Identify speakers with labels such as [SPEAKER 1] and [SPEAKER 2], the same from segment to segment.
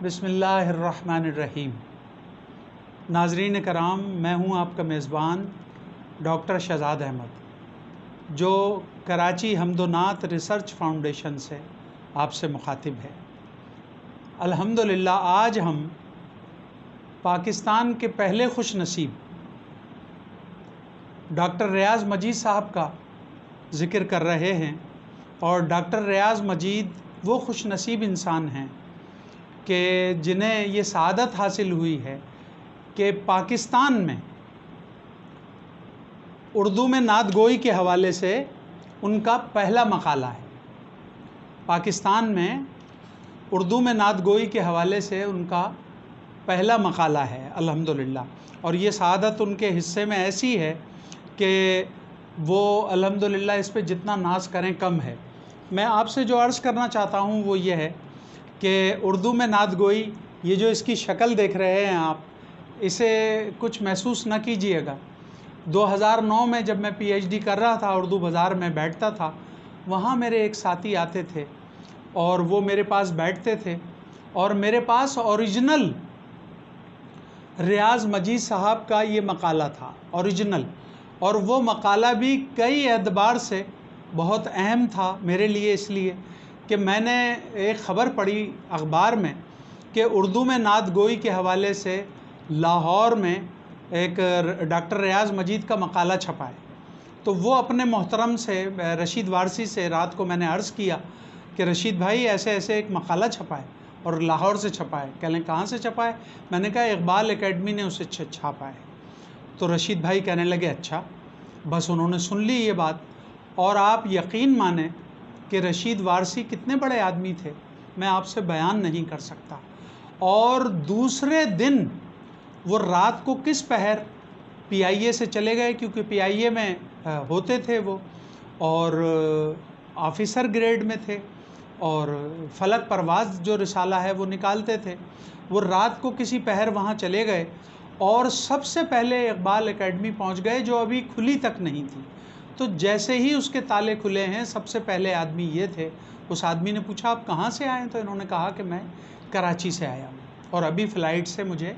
[SPEAKER 1] بسم اللہ الرحمن الرحیم۔ ناظرین کرام، میں ہوں آپ کا میزبان ڈاکٹر شہزاد احمد، جو کراچی حمد و نعت ریسرچ فاؤنڈیشن سے آپ سے مخاطب ہے۔ الحمدللہ آج ہم پاکستان کے پہلے خوش نصیب ڈاکٹر ریاض مجید صاحب کا ذکر کر رہے ہیں، اور ڈاکٹر ریاض مجید وہ خوش نصیب انسان ہیں کہ جنہیں یہ سعادت حاصل ہوئی ہے کہ پاکستان میں اردو میں نعت گوئی کے حوالے سے ان کا پہلا مقالہ ہے۔ پاکستان میں اردو میں نعت گوئی کے حوالے سے ان کا پہلا مقالہ ہے الحمدللہ، اور یہ سعادت ان کے حصے میں ایسی ہے کہ وہ الحمدللہ اس پہ جتنا ناز کریں کم ہے۔ میں آپ سے جو عرض کرنا چاہتا ہوں وہ یہ ہے کہ اردو میں نعت گوئی، یہ جو اس کی شکل دیکھ رہے ہیں آپ، اسے کچھ محسوس نہ کیجئے گا۔ 2009 میں جب میں پی ایچ ڈی کر رہا تھا، اردو بازار میں بیٹھتا تھا، وہاں میرے ایک ساتھی آتے تھے اور وہ میرے پاس بیٹھتے تھے، اور میرے پاس اوریجنل ریاض مجید صاحب کا یہ مقالہ تھا، اوریجنل، اور وہ مقالہ بھی کئی اعتبار سے بہت اہم تھا میرے لیے، اس لیے کہ میں نے ایک خبر پڑھی اخبار میں کہ اردو میں نعت گوئی کے حوالے سے لاہور میں ایک ڈاکٹر ریاض مجید کا مقالہ چھپا ہے۔ تو وہ اپنے محترم سے، رشید وارثی سے، رات کو میں نے عرض کیا کہ رشید بھائی ایسے ایسے ایک مقالہ چھپا ہے اور لاہور سے چھپا ہے۔ کہنے کہاں سے چھپا ہے؟ میں نے کہا اقبال اکیڈمی نے اسے چھاپا ہے۔ تو رشید بھائی کہنے لگے اچھا، بس انہوں نے سن لی یہ بات، اور آپ یقین مانیں کہ رشید وارثی کتنے بڑے آدمی تھے، میں آپ سے بیان نہیں کر سکتا۔ اور دوسرے دن وہ رات کو کس پہر پی آئی اے سے چلے گئے، کیونکہ پی آئی اے میں ہوتے تھے وہ، اور آفیسر گریڈ میں تھے، اور فلک پرواز جو رسالہ ہے وہ نکالتے تھے۔ وہ رات کو کسی پہر وہاں چلے گئے اور سب سے پہلے اقبال اکیڈمی پہنچ گئے، جو ابھی کھلی تک نہیں تھی۔ تو جیسے ہی اس کے تالے کھلے ہیں، سب سے پہلے آدمی یہ تھے۔ اس آدمی نے پوچھا آپ کہاں سے آئے ہیں؟ تو انہوں نے کہا کہ میں کراچی سے آیا ہوں اور ابھی فلائٹ سے مجھے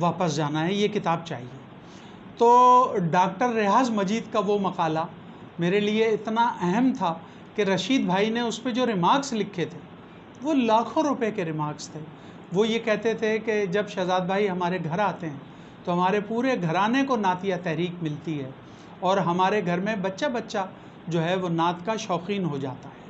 [SPEAKER 1] واپس جانا ہے، یہ کتاب چاہیے۔ تو ڈاکٹر ریاض مجید کا وہ مقالہ میرے لیے اتنا اہم تھا کہ رشید بھائی نے اس پہ جو ریمارکس لکھے تھے وہ لاکھوں روپے کے ریمارکس تھے۔ وہ یہ کہتے تھے کہ جب شہزاد بھائی ہمارے گھر آتے ہیں تو ہمارے پورے گھرانے کو نعتیہ تحریک ملتی ہے، اور ہمارے گھر میں بچہ بچہ جو ہے وہ نعت کا شوقین ہو جاتا ہے۔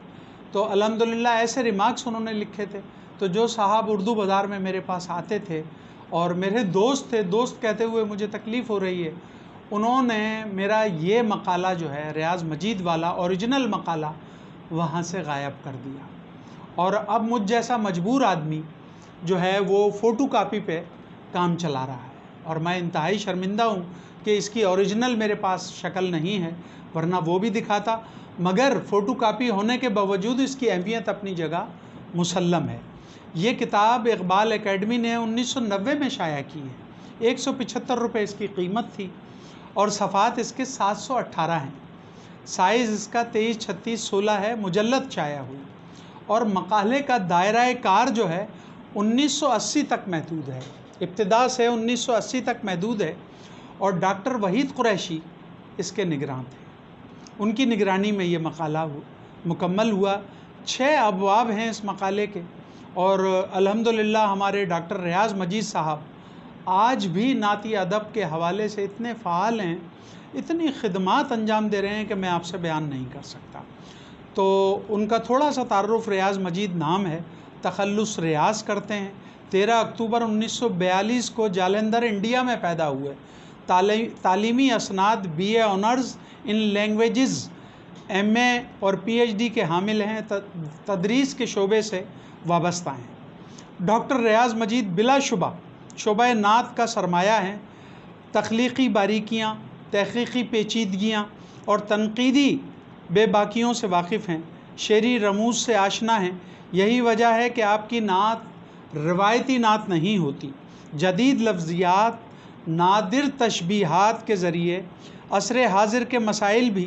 [SPEAKER 1] تو الحمدللہ ایسے ریمارکس انہوں نے لکھے تھے۔ تو جو صاحب اردو بازار میں میرے پاس آتے تھے اور میرے دوست تھے، دوست کہتے ہوئے مجھے تکلیف ہو رہی ہے، انہوں نے میرا یہ مقالہ جو ہے ریاض مجید والا اوریجنل مقالہ وہاں سے غائب کر دیا، اور اب مجھ جیسا مجبور آدمی جو ہے وہ فوٹو کاپی پہ کام چلا رہا ہے، اور میں انتہائی شرمندہ ہوں کہ اس کی اوریجنل میرے پاس شکل نہیں ہے، ورنہ وہ بھی دکھاتا، مگر فوٹو کاپی ہونے کے باوجود اس کی اہمیت اپنی جگہ مسلم ہے۔ یہ کتاب اقبال اکیڈمی نے 1990 میں شائع کی ہے، 175 روپے اس کی قیمت تھی، اور صفحات اس کے 718 ہیں، سائز اس کا 23×36/16 ہے، مجلد شائع ہوئی، اور مقالے کا دائرہ کار جو ہے 1980 تک محدود ہے، ابتدا سے 1980 تک محدود ہے، اور ڈاکٹر وحید قریشی اس کے نگراں تھے۔ ان کی نگرانی میں یہ مقالہ مکمل ہوا۔ 6 ابواب ہیں اس مقالے کے، اور الحمدللہ ہمارے ڈاکٹر ریاض مجید صاحب آج بھی نعتی ادب کے حوالے سے اتنے فعال ہیں، اتنی خدمات انجام دے رہے ہیں کہ میں آپ سے بیان نہیں کر سکتا۔ تو ان کا تھوڑا سا تعارف، ریاض مجید نام ہے، تخلص ریاض کرتے ہیں، 13 اکتوبر 1942 کو جالندھر انڈیا میں پیدا ہوئے، تعلیمی اسناد B A honours in languages, M A اور پی ایچ ڈی کے حامل ہیں، تدریس کے شعبے سے وابستہ ہیں۔ ڈاکٹر ریاض مجید بلا شبہ شعبہ نعت کا سرمایہ ہیں، تخلیقی باریکیاں، تحقیقی پیچیدگیاں اور تنقیدی بے باکیوں سے واقف ہیں، شعری رموز سے آشنا ہیں۔ یہی وجہ ہے کہ آپ کی نعت روایتی نعت نہیں ہوتی، جدید لفظیات، نادر تشبیہات کے ذریعے عصر حاضر کے مسائل بھی